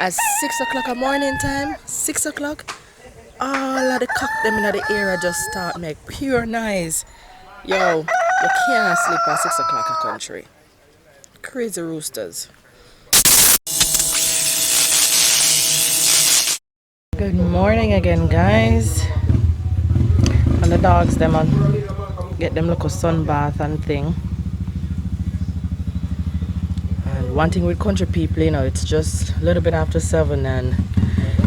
at 6 o'clock a morning time, 6 o'clock, all of the cock them in the area just start make pure noise. Yo, you can't sleep at 6 o'clock a country. Crazy roosters. Good morning again, guys. And the dogs them on get them look a sun bath and thing. And one thing with country people, you know, it's just a little bit after 7 and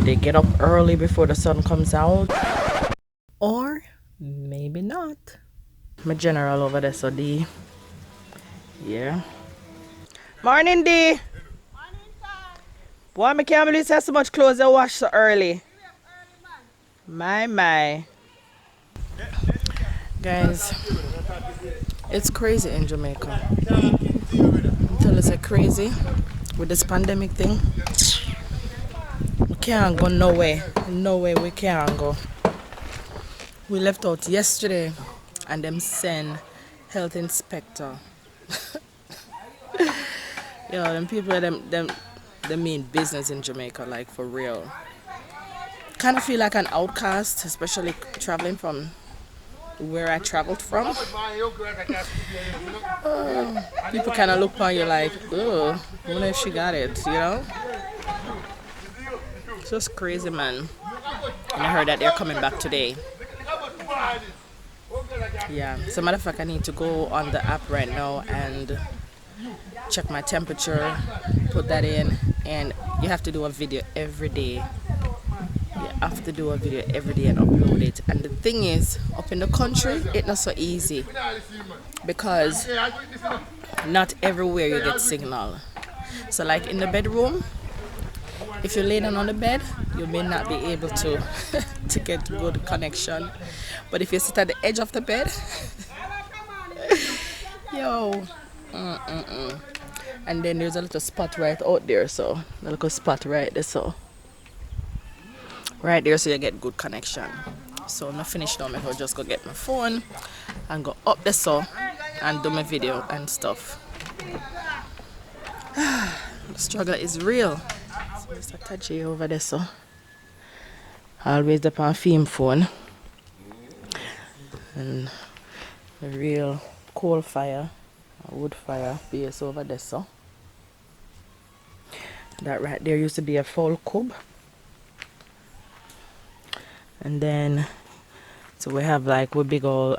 they get up early before the sun comes out. Or maybe not. My general over there, so D. Yeah. Morning, D. Morning, sir. Boy, I can't believe you have so much clothes to wash so early. My. Guys, it's crazy in Jamaica. Until it's crazy with this pandemic thing. We can't go nowhere. No way we can't go. We left out yesterday and them send health inspector. Yo, them people them mean business in Jamaica, like for real. Kind of feel like an outcast, especially traveling from where I traveled from. People kind of look upon you like, oh, I wonder if she got it, you know? It's just crazy, man. And I heard that they're coming back today. Yeah, as a matter of fact, I need to go on the app right now and check my temperature, put that in, and you have to do a video every day. You have to do a video every day and upload it. And the thing is, up in the country, it's not so easy because not everywhere you get signal. So like in the bedroom, if you're laying down on the bed, you may not be able to to get good connection. But if you sit at the edge of the bed, yo, and then there's a little spot right out there, so a little spot right there, so right there, so you get good connection. So I'm not finished now, I'll just go get my phone and go up there so and do my video and stuff. The struggle is real. So Mr. Taji over there, so always up on film phone. And a real coal fire, a wood fire base over there, so that right there used to be a full cube. And then so we have like a big old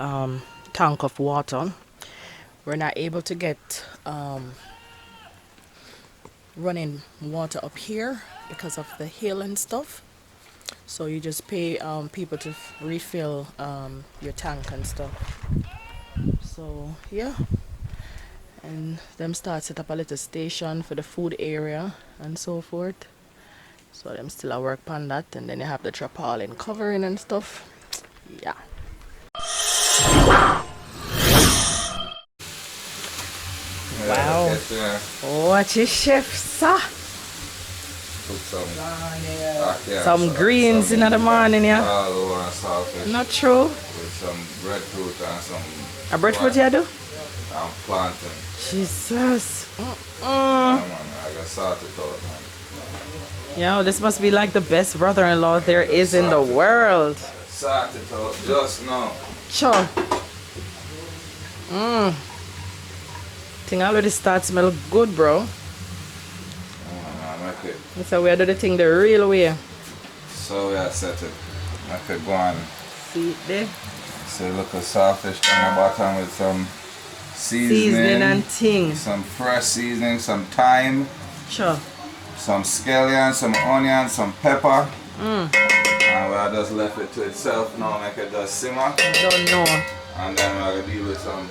tank of water. We're not able to get running water up here because of the hill and stuff. So you just pay people to refill your tank and stuff. So yeah, and them start set up a little station for the food area and so forth. So them still a work on that, and then you have the tarpaulin covering and stuff. Yeah. Wow. What is chef, sir? Put Some greens in the morning, yeah. All over saltfish. Not true. With some breadfruit and some. A breadfruit you do? I'm planting. Jesus. Yeah, man, I got salted out, man. Yo, this must be like the best brother-in-law there is in the world. Salted out just now. Sure. Thing already starts smell good, bro. Make it. So we do the thing the real way. So we are set it. Make it go on. See it there? So look at saltfish on the bottom with some seasoning and things. Some fresh seasoning, some thyme. Sure. Some scallion, some onion, some pepper. And we are just left it to itself now, make it just simmer. Don't know. And then we're going to deal with some.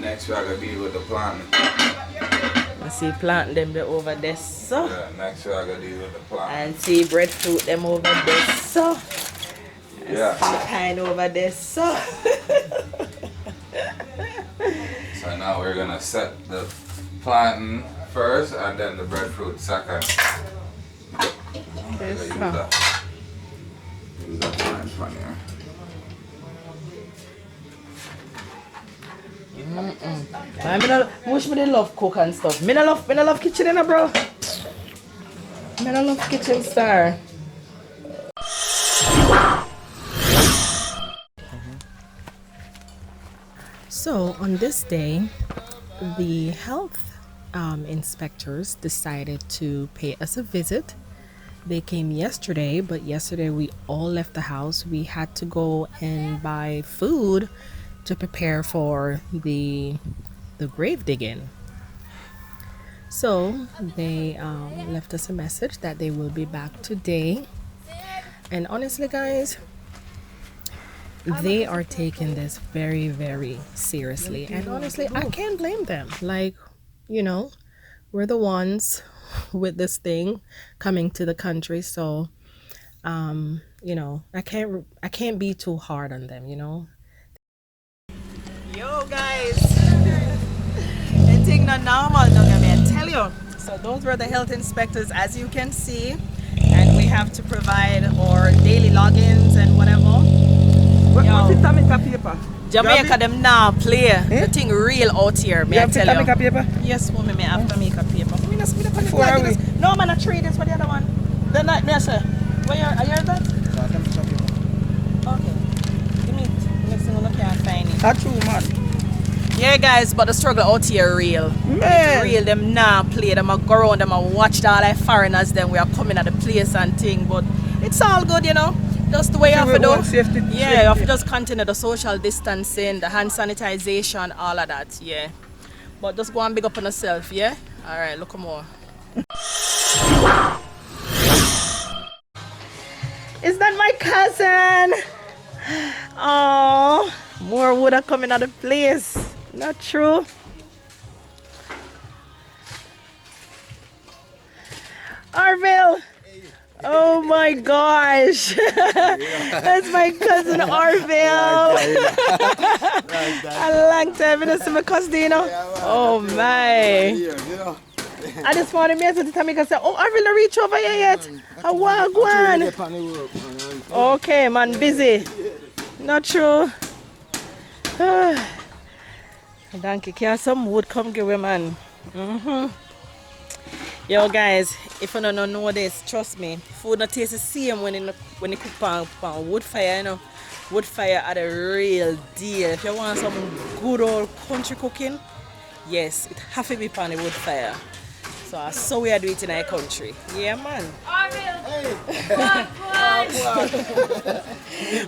Next we're going to deal with the planting. I see plant them over there, so. Yeah, next we're going to deal with the plant. And see breadfruit them over there, so. Yeah. See pine over there, so. So now we're going to set the planting first and then the breadfruit second. Yes, Use that frying pan here. I wish me they love cook and stuff. Me no love kitchen, you know, bro. Me no love kitchen star. So on this day, the health inspectors decided to pay us a visit. They came yesterday, but yesterday we all left the house. We had to go and buy food to prepare for the grave digging. So they left us a message that they will be back today. And honestly, guys, they are taking this very, very seriously. And honestly, I can't blame them. Like, you know, we're the ones with this thing coming to the country. So, you know, I can't be too hard on them, you know. Yo, guys. The thing not normal, don't get me, I tell you. So those were the health inspectors, as you can see. And we have to provide our daily logins and whatever. What's the Jamaica paper? Jamaica them now play. The thing real out here, may I tell you. Jamaica paper? Yes, woman, me have Jamaica paper. Where are we? No, man, I trade this for the other one. The night, me I say. Where are you that? Okay. Give me it. Next thing I can't find it. That's true, man. Yeah, guys, but the struggle out here real. Man. It's real. Them now play. Them a go around. Them a watch all like foreigners. Then we are coming at the place and thing. But it's all good, you know. Just the way you have to do. Yeah, you have to just continue the social distancing, the hand sanitization, all of that. Yeah. But just go and big up on yourself, yeah? Alright, look more. Is that my cousin? Oh, more wood are coming out of place. Not true. Arville. Oh my gosh. That's my cousin Arville. A long time. I don't see my cousin, you know. Oh my. I just wanted me to tell me because oh, Arville reach over here yet. I walk one. Okay, man, busy. Not true. Donkey, can some wood come give me, man? Yo, guys, if you don't know this, trust me, food not taste the same when you cook on wood fire, you know. Wood fire are the real deal. If you want some good old country cooking, yes, it have to be on the wood fire. So that's so we are doing it in our country. Yeah, man. Arville!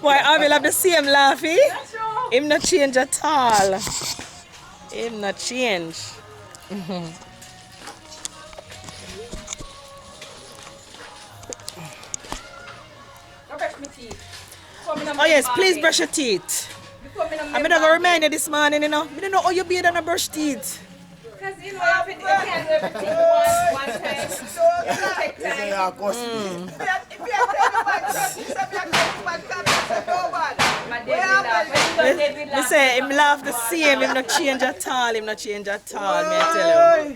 Why, Arville have the same laughy? That's wrong. Him not change at all. Him not change. Brush my teeth. Oh yes, please brush your teeth. I'm gonna remind you this morning, you know. I don't know how you beard and brush teeth. Because you know, you can't do everything one time. Take time. Me say him laugh the same, him not change at all, him not change at all, me I tell you.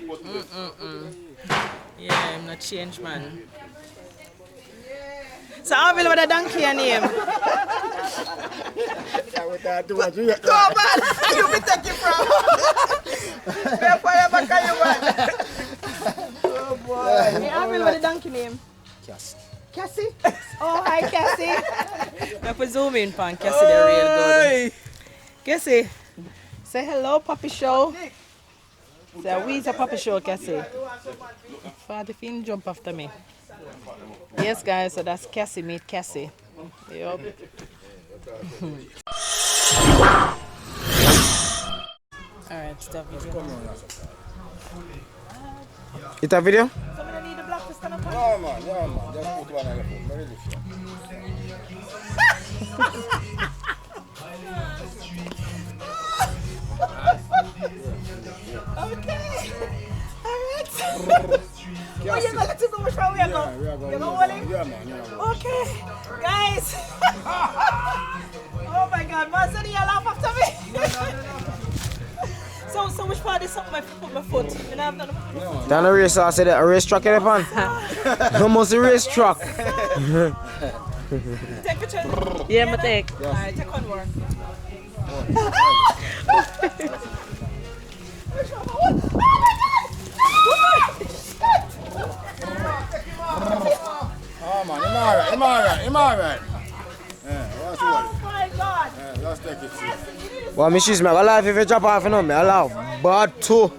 Yeah, him not change, man. So how will with a donkey name? Go man! You be taking from. Therefore, you can you man. Oh boy. Hey, how will with a donkey name? Cassie. Cassie? Oh, hi Cassie. I put zoom in pan Cassie, they're real good. Cassie, say hello, Poppy Show. Say, we's a Poppy Show, Cassie. Father Finn jump after me. Yes, guys, so that's Cassie, meet Cassie. Yup. Alright, stop video. It's a video? Somebody need a block to stand up on? No, man. Just put one on the phone. Very different. Okay. Alright. Oh, you're gonna let him know which way we are going? You're gonna hold him? Yeah, man. Okay. Guys. Oh my god, man said he'll laugh after me. So which part is something I put my foot? You know, I've done it. Down the race, I said a race truck in the pan. Almost a race truck. Take picture. Yeah, but take. Alright, take one more. Well, me she's me. I laugh if you drop off, you know me. I laugh. But too.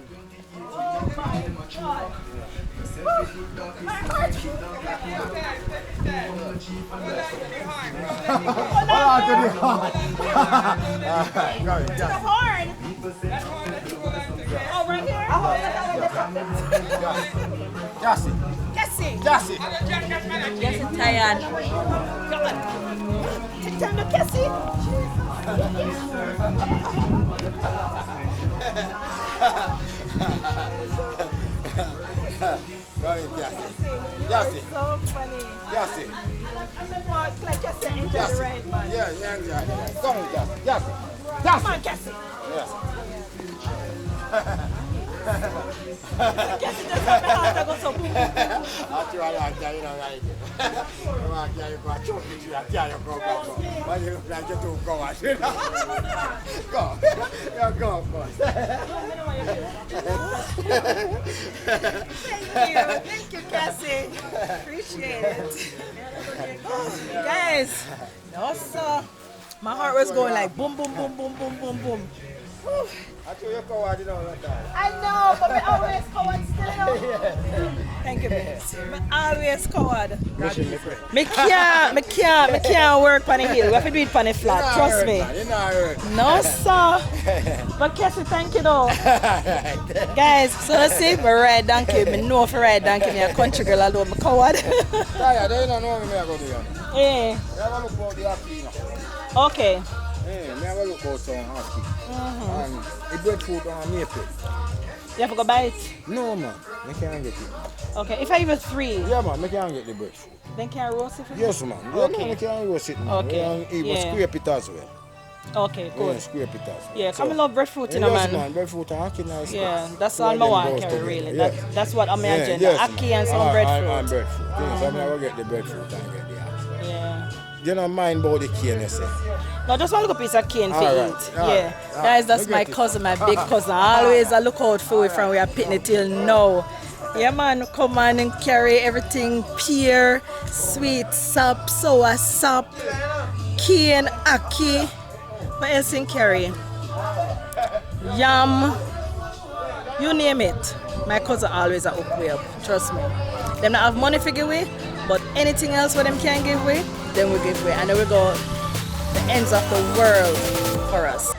Horn. Oh, right here? Jassy. Cassie. Jassy. Yes, tired. God. Take time to Cassie. Go ahead, Jassy. Jassy. So funny. Jassy. It's like Cassie enjoy the Jassy. ride, man. Yeah. Come on, Jassy. Jassy. Come on, Cassie. Yes. Cassie just have the heart to go so boom. After all that, you know, like, you want to go and choke you, you can't go. But you look like you do go on. Go. Yeah, go, boss. Thank you, Cassie. Appreciate it. Guys, also, my heart was going like boom, boom, boom, boom, boom, boom, boom. Whew. Actually, you're coward, you know that time. I know, but I always coward still. Thank you, babes. I always coward. Me can't work on the hill. We have to do it on the flat. Trust me. You're not hurt. No, sir. But Cassie, thank you though. Guys, so let's see if I ride donkey. I know if I ride donkey, I'm a country girl alone. I'm coward. Yeah, they don't know me, I go to you. Yeah. You have a look about the hockey, you know. Okay. Yeah, me have a look about some hockey. And the breadfruit on maple. You have to go buy it. No, man. I can't get it. Okay. If I give you 3, Yeah, man. I can't get the breadfruit. then can I roast it for you? Yes, man. Okay. Yeah, man, I can't roast it, man. Okay, It was yeah. scrape it as well. Okay, good. Yeah, scrape it as well. Yeah, come love breadfruit, you Yes, know, man. man. Breadfruit and hockey nice. Yeah, that's Two all of I them want goes carry, together. really. Yeah. That's what I'm Yeah, agenda. yes, Ackee man. and some And breadfruit. breadfruit. Yes, I mean, I will get the breadfruit and get the hockey. Yeah. You don't mind about the cane, you say? No, just one little piece of cane for All right, eat. all right, Yeah. all Guys, right. that's Look my at it. cousin, my big cousin. Always I look out for it from where I picking it till now. Yeah, man, come on and carry everything pear, sweet sap, sour sap, cane, ackee. What else in carry? Yam. You name it. My cousin always a up way up. Trust me. Them not have money to give away, but anything else what them can give away, then we give away. And then we go the ends of the world for us.